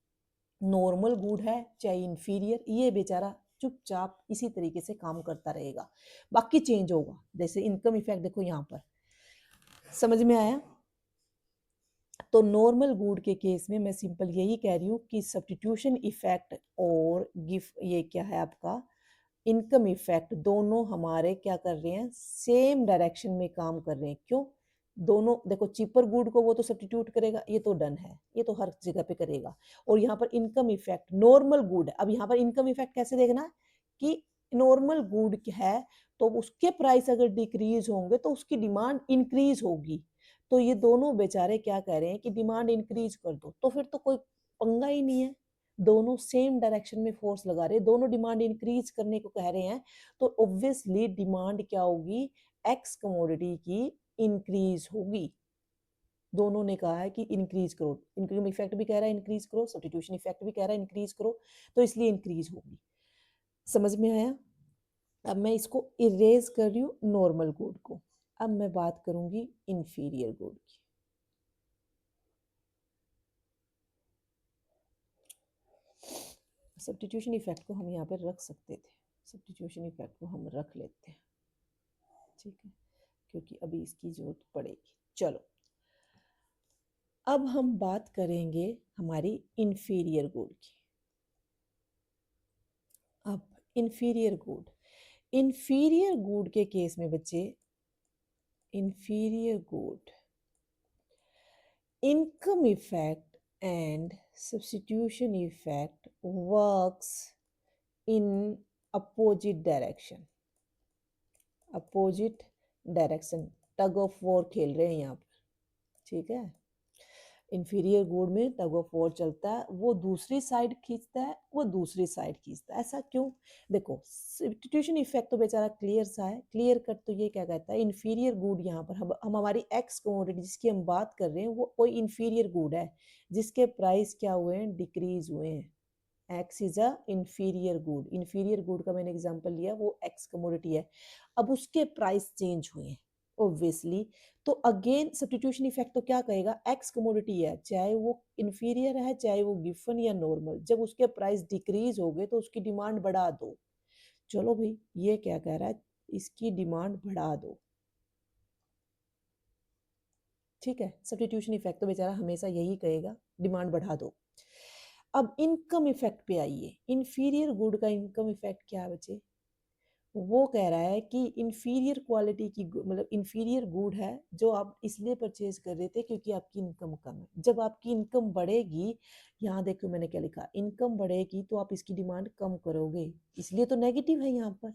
Speaker 1: नॉर्मल गुड है चाहे इंफीरियर, ये बेचारा चुपचाप इसी तरीके से काम करता रहेगा। बाकी चेंज होगा, जैसे इनकम इफेक्ट देखो यहाँ पर, समझ में आया? तो नॉर्मल गुड के केस में मैं सिंपल यही कह रही हूँ कि सब्स्टिट्यूशन इफेक्ट और गिफ्ट, ये क्या है आपका इनकम इफेक्ट, दोनों हमारे क्या कर रहे हैं, सेम डायरेक्शन में काम कर रहे हैं। क्यों? दोनों देखो, चीपर गुड को वो तो सब्स्टिट्यूट करेगा, ये तो डन है, ये तो हर जगह पे करेगा। और यहाँ पर इनकम इफेक्ट नॉर्मल गुड है। अब यहाँ पर इनकम इफेक्ट कैसे देखना है कि नॉर्मल गुड है तो उसके प्राइस अगर डिक्रीज होंगे तो उसकी डिमांड इंक्रीज होगी। तो ये दोनों बेचारे क्या कह रहे हैं कि डिमांड इंक्रीज कर दो, तो फिर तो कोई पंगा ही नहीं है, दोनों सेम डायरेक्शन में फोर्स लगा रहे हैं, दोनों डिमांड इंक्रीज करने को कह रहे हैं। तो ऑब्वियसली डिमांड क्या होगी, एक्स कमोडिटी की इंक्रीज होगी। दोनों ने कहा है कि इंक्रीज करो, इनकम इफेक्ट भी कह रहा है इंक्रीज करो, सब्स्टिट्यूशन इफेक्ट भी कह रहा है इंक्रीज करो, तो इसलिए इंक्रीज होगी। समझ में आया? अब मैं इसको इरेज कर रही हूँ नॉर्मल गुड को, अब मैं बात करूंगी इंफीरियर गुड की। सब्स्टिट्यूशन इफेक्ट को हम यहाँ पे रख सकते थे, सब्स्टिट्यूशन इफेक्ट को हम रख लेते हैं, ठीक है, क्योंकि अभी इसकी जरूरत पड़ेगी। चलो अब हम बात करेंगे हमारी इंफीरियर गुड की। अब इंफीरियर गुड के केस में बच्चे, inferior good, income effect and substitution effect works in opposite direction, tug of war खेल रहे हैं यहाँ पर, ठीक है। इंफीरियर गुड में टग ऑफ वॉर चलता है, वो दूसरी साइड खींचता है, वो दूसरी साइड खींचता है। ऐसा क्यों? देखो सब्स्टिट्यूशन इफेक्ट तो बेचारा क्लियर सा है, क्लियर कट। तो ये क्या कहता है, इंफीरियर गुड, यहाँ पर हम हमारी एक्स कमोडिटी जिसकी हम बात कर रहे हैं वो कोई इंफीरियर गुड है जिसके प्राइस क्या हुए हैं, डिक्रीज हुए हैं। X is a inferior good, inferior good का मैंने एग्जांपल लिया, वो एक्स कमोडिटी है, अब उसके प्राइस चेंज हुए हैं ऑब्वियसली। तो अगेन सब्स्टिट्यूशन इफेक्ट तो क्या कहेगा, एक्स कमोडिटी है, चाहे वो इंफीरियर है चाहे वो गिफन या नॉर्मल, जब उसके प्राइस डिक्रीज हो गए तो उसकी डिमांड बढ़ा दो। चलो भाई, ये क्या कह रहा है, इसकी डिमांड बढ़ा दो, ठीक है। सब्स्टिट्यूशन इफेक्ट तो बेचारा हमेशा यही कहेगा, डिमांड बढ़ा दो। अब इनकम इफेक्ट पे आइए, इंफीरियर गुड का इनकम इफेक्ट क्या है बच्चे, वो कह रहा है कि इंफीरियर क्वालिटी की मतलब इंफीरियर गुड है जो आप इसलिए परचेज कर रहे थे क्योंकि आपकी इनकम कम है। जब आपकी इनकम बढ़ेगी, यहाँ देखो मैंने क्या लिखा, इनकम बढ़ेगी तो आप इसकी डिमांड कम करोगे, इसलिए तो नेगेटिव है यहाँ पर।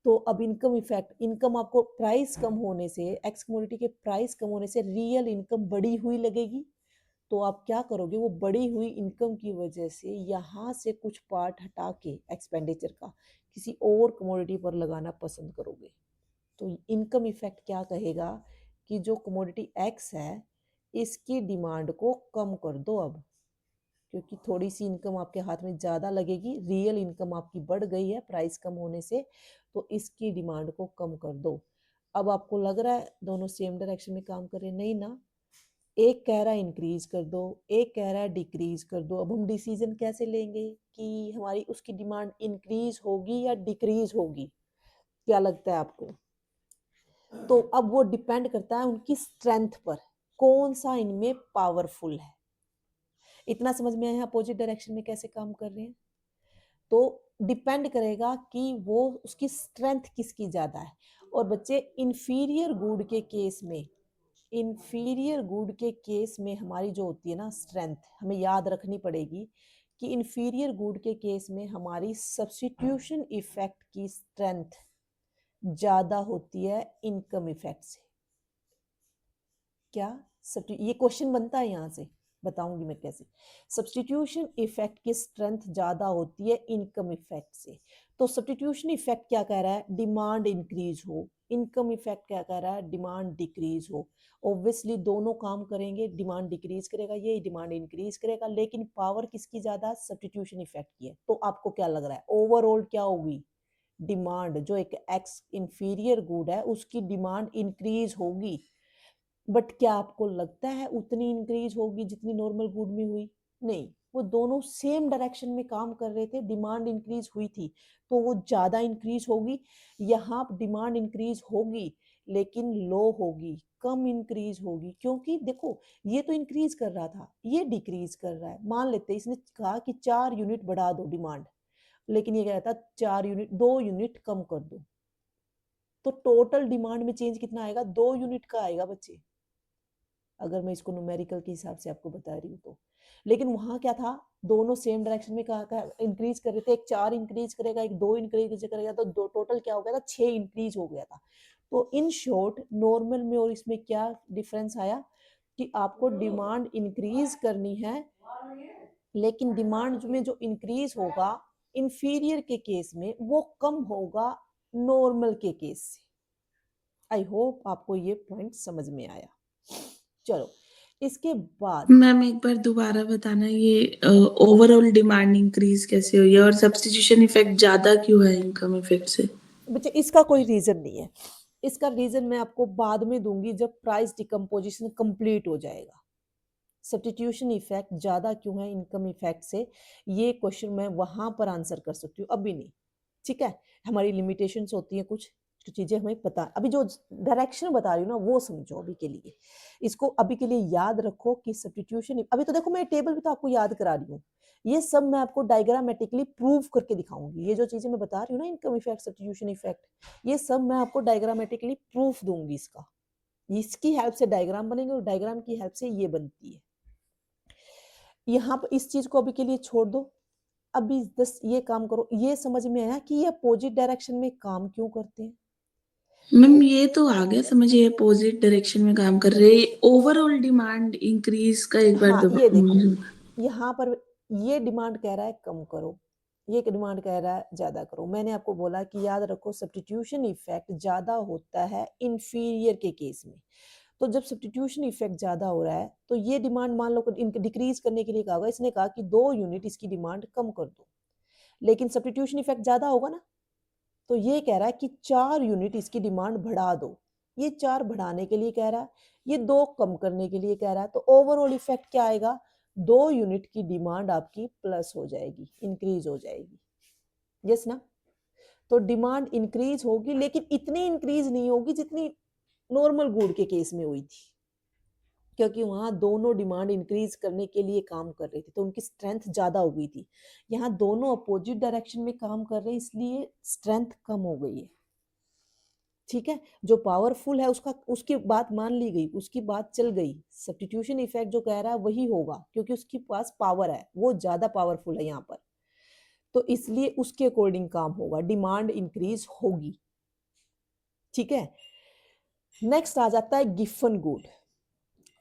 Speaker 1: तो अब इनकम इफेक्ट, इनकम आपको प्राइस कम होने से, एक्स कमोडिटी के प्राइस कम होने से रियल इनकम बढ़ी हुई लगेगी। तो आप क्या करोगे, वो बढ़ी हुई इनकम की वजह से यहाँ से कुछ पार्ट हटा के एक्सपेंडिचर का किसी और कमोडिटी पर लगाना पसंद करोगे। तो इनकम इफेक्ट क्या कहेगा कि जो कमोडिटी एक्स है इसकी डिमांड को कम कर दो अब, क्योंकि थोड़ी सी इनकम आपके हाथ में ज़्यादा लगेगी, रियल इनकम आपकी बढ़ गई है प्राइस कम होने से, तो इसकी डिमांड को कम कर दो। अब आपको लग रहा है दोनों सेम डायरेक्शन में काम कर रहे हैं? नहीं ना, एक कह रहा है इंक्रीज कर दो, एक कह रहा है डिक्रीज कर दो। अब हम डिसीजन कैसे लेंगे कि हमारी उसकी डिमांड इंक्रीज होगी या डिक्रीज होगी, क्या लगता है आपको? तो अब वो डिपेंड करता है उनकी स्ट्रेंथ पर कौन सा इनमें पावरफुल है। इतना समझ में आया अपोजिट डायरेक्शन में कैसे काम कर रहे हैं। तो डिपेंड करेगा कि वो उसकी स्ट्रेंथ किसकी ज्यादा है। और बच्चे इंफीरियर गुड के केस में, इंफीरियर गुड के केस में हमारी जो होती है ना स्ट्रेंथ, हमें याद रखनी पड़ेगी कि इंफीरियर गुड के केस में हमारी सब्स्टिट्यूशन इफेक्ट की स्ट्रेंथ ज्यादा होती है इनकम इफेक्ट से। क्या ये क्वेश्चन बनता है यहाँ से, बताऊंगी मैं कैसे। सब्स्टिट्यूशन इफेक्ट की स्ट्रेंथ ज्यादा होती है इनकम इफेक्ट से। तो सब्स्टिट्यूशन इफेक्ट क्या कह रहा है, डिमांड इंक्रीज हो। इनकम इफेक्ट क्या कह रहा है, डिमांड डिक्रीज हो। ऑब्वियसली दोनों काम करेंगे, डिमांड डिक्रीज करेगा ये, डिमांड इंक्रीज करेगा, लेकिन पावर किसकी ज्यादा, सब्स्टिट्यूशन इफेक्ट की है। तो आपको क्या लग रहा है ओवरऑल क्या होगी, डिमांड जो एक एक्स इंफीरियर गुड है उसकी डिमांड इंक्रीज होगी। बट क्या आपको लगता है उतनी इंक्रीज होगी जितनी नॉर्मल गुड में हुई? नहीं, वो दोनों सेम डायरेक्शन में काम कर रहे थे, डिमांड इंक्रीज हुई थी तो वो ज्यादा इंक्रीज होगी। यहाँ डिमांड इंक्रीज होगी लेकिन लो होगी, कम इंक्रीज होगी, क्योंकि देखो ये तो इंक्रीज कर रहा था, ये डिक्रीज कर रहा है। मान लेते हैं इसने कहा कि 4 यूनिट बढ़ा दो डिमांड, लेकिन ये कह रहा था 4 यूनिट 2 यूनिट कम कर दो, तो टोटल डिमांड में चेंज कितना आएगा, 2 यूनिट का आएगा बच्चे, अगर मैं इसको न्यूमेरिकल के हिसाब से आपको बता रही हूँ तो। लेकिन वहां क्या था, दोनों सेम डायरेक्शन में कहा इंक्रीज कर रहे थे, एक 4 इंक्रीज करेगा एक 2 इंक्रीज करेगा, तो दो टोटल क्या हो गया था, 6 इंक्रीज हो गया था। तो इन शॉर्ट नॉर्मल में और इसमें क्या डिफरेंस आया कि आपको डिमांड इंक्रीज करनी है, लेकिन डिमांड में जो इंक्रीज होगा इंफीरियर के केस में वो कम होगा नॉर्मल के केस से। आई होप आपको ये पॉइंट समझ में आया। चलो इसके बाद
Speaker 4: मैम एक बार दोबारा बताना, ये ओवरऑल डिमांड इंक्रीज कैसे हुई है और सब्स्टिट्यूशन इफेक्ट ज्यादा क्यों है इनकम इफेक्ट से?
Speaker 1: बच्चे इसका कोई रीजन नहीं है, इसका रीजन मैं आपको बाद में दूंगी जब प्राइस डिकम्पोजिशन कंप्लीट हो जाएगा। सब्स्टिट्यूशन इफेक्ट ज्यादा क्यों है इनकम इफेक्ट से, ये क्वेश्चन मैं वहां पर आंसर कर सकती हूँ, अभी नहीं। ठीक है, हमारी लिमिटेशंस होती हैं, कुछ चीजें हमें पता, अभी जो डायरेक्शन बता रही हूँ ना वो समझो अभी के लिए। इसको अभी के लिए याद रखो कि सब्स्टिट्यूशन, अभी तो देखो मैं टेबल भी तो आपको याद करा रही हूँ, ये सब मैं आपको डायग्रामेटिकली प्रूव करके दिखाऊंगी। ये जो चीजें मैं बता रही हूँ ना, इनकम इफेक्ट सब्स्टिट्यूशन इफेक्ट, ये सब मैं आपको डायग्रामेटिकली प्रूफ दूंगी इसका। इसकी हेल्प से डायग्राम बनेंगे और डायग्राम की हेल्प से ये बनती है। यहाँ पर इस चीज को अभी के लिए छोड़ दो, अभी बस ये काम करो। ये समझ में आया कि ये अपोजिट डायरेक्शन में काम क्यों करते हैं।
Speaker 4: मैम ये तो आ गया समझिए, अपोजिट डायरेक्शन में काम कर रहे हैं। ओवरऑल डिमांड इंक्रीज का एक बार
Speaker 1: हाँ ये देखो, यहाँ पर ये डिमांड कह रहा है कम करो, ये डिमांड कह रहा है ज्यादा करो। मैंने आपको बोला कि याद रखो सब्स्टिट्यूशन इफेक्ट ज्यादा होता है इंफीरियर के केस में। तो जब सब्स्टिट्यूशन इफेक्ट ज्यादा हो रहा है तो ये डिमांड मान लो डिक्रीज करने के लिए कहा होगा, इसने कहा कि 2 यूनिट इसकी डिमांड कम कर दो, लेकिन सब्स्टिट्यूशन इफेक्ट ज्यादा होगा ना, तो ये कह रहा है कि 4 यूनिट इसकी डिमांड बढ़ा दो। ये 4 बढ़ाने के लिए कह रहा है, ये 2 कम करने के लिए कह रहा है। तो ओवरऑल इफेक्ट क्या आएगा, 2 यूनिट की डिमांड आपकी प्लस हो जाएगी, इंक्रीज हो जाएगी। यस ना। तो डिमांड इंक्रीज होगी लेकिन इतनी इंक्रीज नहीं होगी जितनी नॉर्मल गुड के केस में हुई थी, क्योंकि वहां दोनों डिमांड इंक्रीज करने के लिए काम कर रहे थे तो उनकी स्ट्रेंथ ज्यादा हो गई थी। यहाँ दोनों अपोजिट डायरेक्शन में काम कर रहे हैं इसलिए स्ट्रेंथ कम हो गई है। ठीक है, जो पावरफुल है उसका, उसकी बात मान ली गई, उसकी बात चल गई। सब्स्टिट्यूशन इफेक्ट जो कह रहा है वही होगा क्योंकि उसके पास पावर है, वो ज्यादा पावरफुल है यहाँ पर, तो इसलिए उसके अकॉर्डिंग काम होगा, डिमांड इंक्रीज होगी। ठीक है, नेक्स्ट आ जाता है गिफन गुड।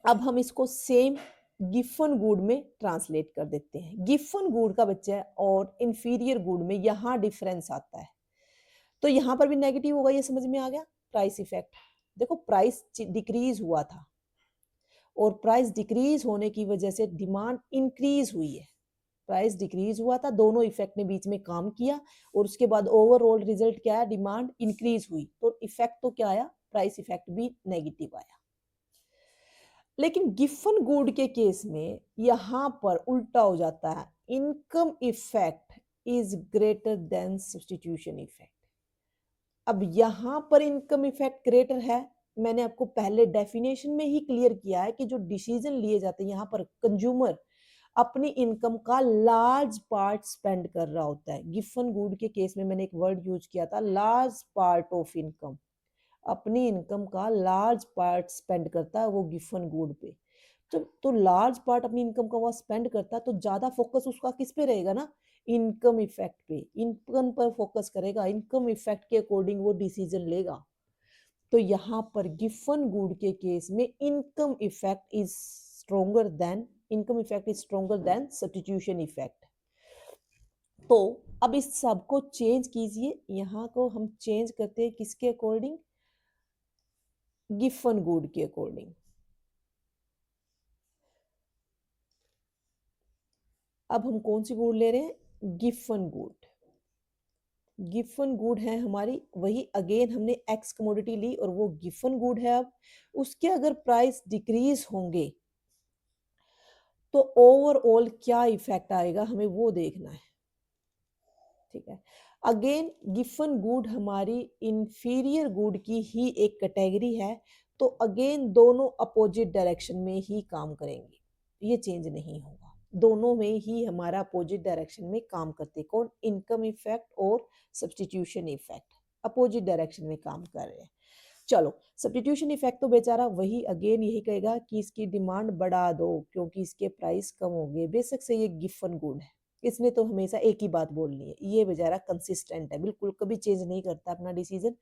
Speaker 1: अब हम इसको सेम गिफन गुड में ट्रांसलेट कर देते हैं। गिफन गुड का बच्चा है और इंफीरियर गुड में यहाँ डिफरेंस आता है, तो यहाँ पर भी नेगेटिव होगा, ये समझ में आ गया। प्राइस इफेक्ट, देखो प्राइस डिक्रीज हुआ था और प्राइस डिक्रीज होने की वजह से डिमांड इंक्रीज हुई है। प्राइस डिक्रीज हुआ था, दोनों इफेक्ट ने बीच में काम किया और उसके बाद ओवरऑल रिजल्ट क्या है, डिमांड इंक्रीज हुई, तो इफेक्ट तो क्या आया, प्राइस इफेक्ट भी नेगेटिव आया। लेकिन गिफन गुड के केस में यहां पर उल्टा हो जाता है, income effect is greater than substitution effect. अब यहां पर इनकम इफेक्ट ग्रेटर है मैंने आपको पहले डेफिनेशन में ही क्लियर किया है कि जो डिसीजन लिए जाते हैं यहाँ पर कंज्यूमर अपनी इनकम का लार्ज पार्ट स्पेंड कर रहा होता है। गिवन गुड के केस में मैंने एक वर्ड यूज किया था, लार्ज पार्ट ऑफ इनकम। अपनी इनकम का लार्ज पार्ट स्पेंड करता है वो गिवन गुड पे। तो लार्ज पार्ट अपनी इनकम का वो स्पेंड करता है, तो ज्यादा फोकस उसका किस पे रहेगा ना, इनकम इफेक्ट पे, इनकम पर फोकस करेगा, इनकम इफेक्ट के अकॉर्डिंग वो डिसीजन लेगा। तो यहाँ पर गिवन गुड के केस में income effect is stronger then substitution effect. तो अब इस सब को चेंज कीजिए, यहाँ को हम चेंज करते हैं किसके अकॉर्डिंग, गिवन गुड के अकॉर्डिंग। अब हम कौन सी गुड ले रहे हैं, गिवन गुड। गिवन गुड है हमारी, वही अगेन हमने एक्स कमोडिटी ली और वो गिवन गुड है। अब उसके अगर प्राइस डिक्रीज होंगे तो ओवरऑल क्या इफेक्ट आएगा हमें वो देखना है, ठीक है। अगेन गिवन गुड हमारी इंफीरियर गुड की ही एक कैटेगरी है, तो अगेन दोनों अपोजिट डायरेक्शन में ही काम करेंगे, ये चेंज नहीं होगा। दोनों में ही हमारा अपोजिट डायरेक्शन में काम करते, कौन, इनकम इफेक्ट और सब्स्टिट्यूशन इफेक्ट अपोजिट डायरेक्शन में काम कर रहे हैं। चलो, सब्स्टिट्यूशन इफेक्ट तो बेचारा वही अगेन यही कहेगा कि इसकी डिमांड बढ़ा दो क्योंकि इसके प्राइस कम हो गए। बेशक से ये गिवन गुड है, इसने तो हमेशा एक ही बात बोलनी है, ये बेचारा कंसिस्टेंट है, बिल्कुल कभी चेंज नहीं करता अपना डिसीजन।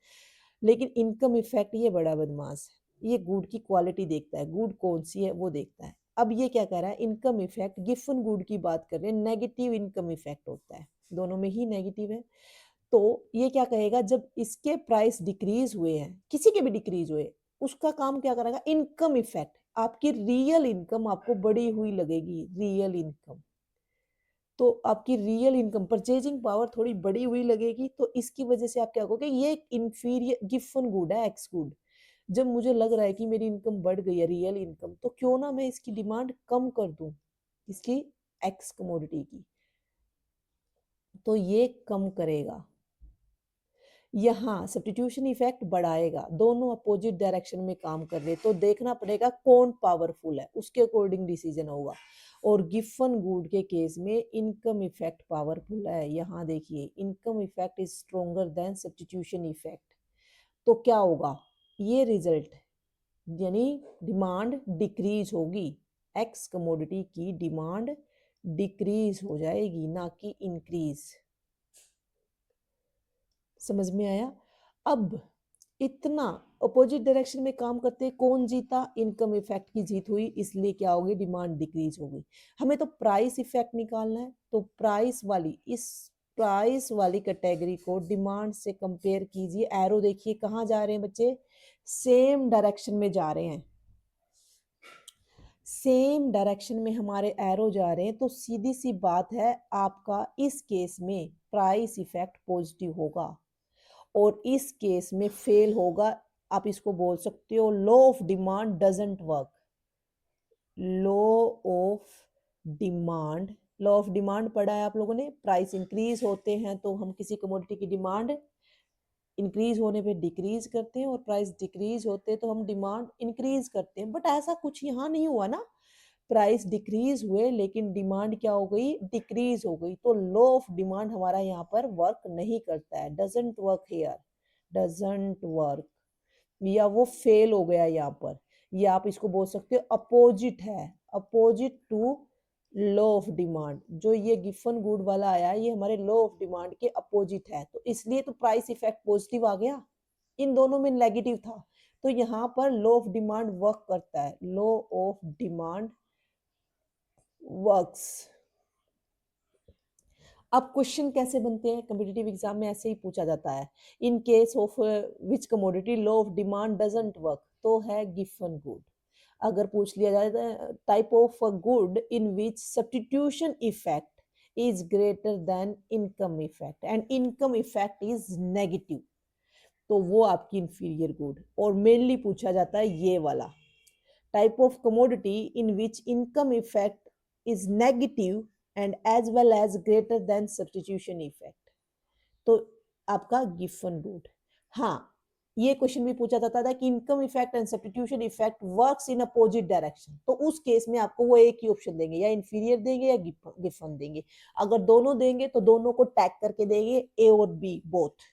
Speaker 1: लेकिन इनकम इफेक्ट ये बड़ा बदमाश है, ये गुड की क्वालिटी देखता है, गुड कौन सी है वो देखता है। अब ये क्या कह रहा है, इनकम इफेक्ट, गिवन गुड की बात कर रहे हैं, नेगेटिव इनकम इफेक्ट होता है, दोनों में ही नेगेटिव है। तो ये क्या कहेगा, जब इसके प्राइस डिक्रीज हुए हैं, किसी के भी डिक्रीज हुए, उसका काम क्या करेगा, इनकम इफेक्ट, आपकी रियल इनकम आपको बढ़ी हुई लगेगी, रियल इनकम। तो आपकी रियल इनकम, परचेजिंग पावर थोड़ी बढ़ी हुई लगेगी, तो इसकी वजह से आप क्या कहोगे, ये इंफीरियर गिवन गुड है, एक्स गुड। जब मुझे लग रहा है कि मेरी इनकम बढ़ गई है, रियल इनकम, तो क्यों ना मैं इसकी डिमांड कम कर दूं, इसकी एक्स कमोडिटी की, तो ये कम करेगा। यहाँ सब्स्टिट्यूशन इफेक्ट बढ़ाएगा, दोनों अपोजिट डायरेक्शन में काम कर रहे, तो देखना पड़ेगा कौन पावरफुल है, उसके अकॉर्डिंग डिसीजन होगा। और गिवन गुड के केस में इनकम इफेक्ट पावरफुल है, यहाँ देखिए income effect is stronger then substitution effect. तो क्या होगा, ये रिजल्ट, यानी डिमांड डिक्रीज होगी, एक्स कमोडिटी की डिमांड डिक्रीज हो जाएगी, ना कि इंक्रीज। समझ में आया। अब इतना अपोजिट डायरेक्शन में काम करते कौन जीता, इनकम इफेक्ट की जीत हुई, इसलिए क्या होगी, डिमांड डिक्रीज होगी। हमें तो प्राइस इफेक्ट निकालना है, तो प्राइस वाली कैटेगरी को डिमांड से कंपेयर कीजिए। एरो देखिए कहाँ जा रहे हैं बच्चे, सेम डायरेक्शन में जा रहे हैं, सेम डायरेक्शन में हमारे एरो जा रहे हैं, तो सीधी सी बात है, आपका इस केस में प्राइस इफेक्ट पॉजिटिव होगा और इस केस में फेल होगा। आप इसको बोल सकते हो law of demand doesn't work. Law of demand, law of demand पढ़ा है आप लोगों ने, प्राइस इंक्रीज होते हैं तो हम किसी कमोडिटी की डिमांड इंक्रीज होने पे डिक्रीज करते हैं, और प्राइस डिक्रीज होते हैं तो हम डिमांड इंक्रीज करते हैं। बट ऐसा कुछ यहाँ नहीं हुआ ना, प्राइस डिक्रीज हुए लेकिन डिमांड क्या हो गई, डिक्रीज हो गई। तो लॉ ऑफ डिमांड हमारा यहाँ पर वर्क नहीं करता है, doesn't work here, doesn't work, या वो फेल हो गया यहाँ पर। या आप इसको बोल सकते हो अपोजिट है, opposite to law of demand. जो ये गिवन गुड वाला आया है, ये हमारे लॉ ऑफ डिमांड के अपोजिट है, तो इसलिए तो प्राइस इफेक्ट पॉजिटिव आ गया, इन दोनों में नेगेटिव था। तो यहाँ पर लॉ ऑफ डिमांड वर्क करता है, लॉ ऑफ डिमांड वर्क्स। अब क्वेश्चन कैसे बनते हैं, कॉम्पिटिटिव एग्जाम में ऐसे ही पूछा जाता है, in case of which commodity law of demand doesn't work, तो है गिवन गुड। अगर पूछ लिया जाए type of good in which substitution effect is greater than income effect and income effect is negative, तो वो आपकी इंफीरियर गुड। और मेनली पूछा जाता है ये वाला type of commodity in which income effect is negative and as well as greater than substitution effect, तो आपका गिवन गुड। हाँ, ये क्वेश्चन भी पूछा जाता था कि income effect and substitution effect works in opposite direction, तो उस केस में आपको वो एक ही ऑप्शन देंगे, या इन्फीरियर देंगे या गिवन देंगे। अगर दोनों देंगे तो दोनों को टैग करके देंगे, ए और बी बोथ।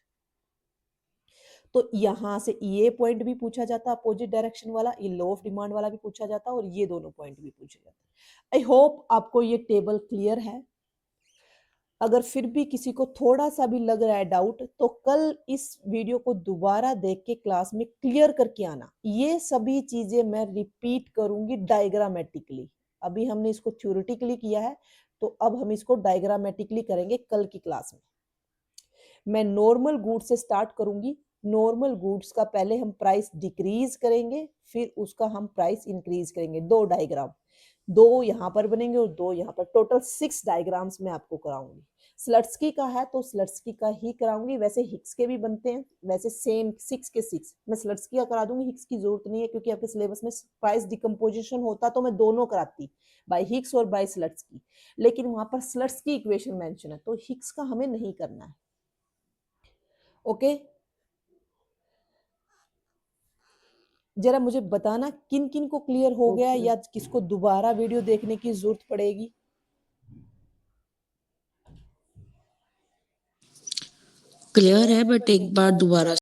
Speaker 1: तो यहां से ये पॉइंट भी पूछा जाता अपोजिट डायरेक्शन वाला, ये लो ऑफ डिमांड वाला भी पूछा जाता, और ये दोनों पॉइंट भी पूछे जाते। आई होप आपको ये टेबल क्लियर है। अगर फिर भी किसी को थोड़ा सा भी लग रहा है डाउट, तो कल इस वीडियो को दोबारा देख के क्लास में क्लियर करके आना। ये सभी चीजें मैं रिपीट करूंगी डायग्रामेटिकली। अभी हमने इसको थ्योरेटिकली किया है, तो अब हम इसको डायग्रामेटिकली करेंगे कल की क्लास में। मैं नॉर्मल गुड्स से स्टार्ट करूंगी। नॉर्मल गुड्स का पहले हम प्राइस डिक्रीज करेंगे, फिर उसका हम प्राइस इंक्रीज करेंगे। दो डायग्राम, दो यहाँ पर बनेंगे और दो यहाँ पर, टोटल 6 डायग्राम्स मैं आपको कराऊंगी। स्लट्सकी का है तो स्लट्सकी का ही कराऊंगी, वैसे हिक्स के भी बनते हैं, वैसे सेम 6 के 6 मैं स्लट्सकी का करा दूंगी। हिक्स की जरूरत नहीं है, क्योंकि आपके सिलेबस में प्राइस डिकम्पोजिशन होता तो मैं दोनों कराती, बाय हिक्स और बाय स्लट्सकी, लेकिन वहां पर स्लट्सकी इक्वेशन मेंशन है, तो हिक्स का हमें नहीं करना है। ओके, जरा मुझे बताना किन किन को क्लियर हो गया, या किसको दोबारा वीडियो देखने की जरूरत पड़ेगी।
Speaker 3: क्लियर है, बट एक बार दोबारा